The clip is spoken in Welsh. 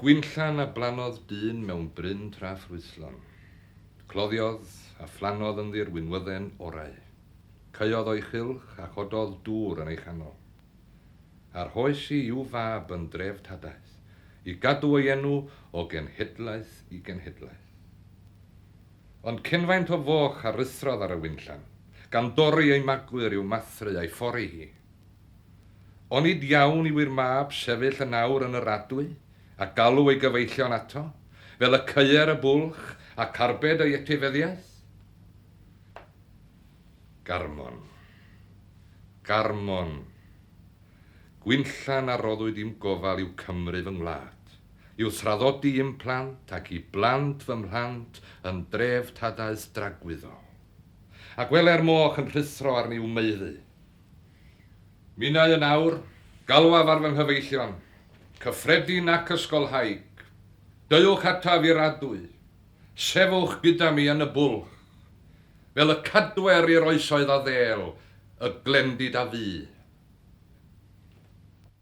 Gwynllan a blanodd dyn mewn bryn traffrwyslon. Cloddiodd a phlannodd yn ddi'r wynwydden orau. Caeodd o'i chylch a chododd dŵr yn ei chanol. A'r hoes i'w fab yn dref tadaeth, I gadw ei enw o genhedlaeth I genhedlaeth. Ond cynfaint o foch a rithrodd ar y wynllan, gan dorri ei magwyr i'w mathru a'i ffori hi. Onid iawn I'w mab sefyll yn awr yn y radwy, a galw ei gyfeillion ato, fel y ceier y bwlch a carbed ei etifeddiaeth? Garmon. Garmon. Gwynllan a roddwyd i'm gofal i'w Cymru fy ngwlad, i'w thraddodi i'm plant ac I blant fy mhlant yn dref tadaeth dragwyddo. A gweler moch yn rhithro arni i'w meiddi. Minnau yn awr, galwaf ar fy nghyfeillion, cyffredin ac ysgolhaig, deuwch ataf i'r adwy, sefwch gyda mi yn y bwlch, fel y cadwer i'r oesoedd a ddel, y glendid a fu.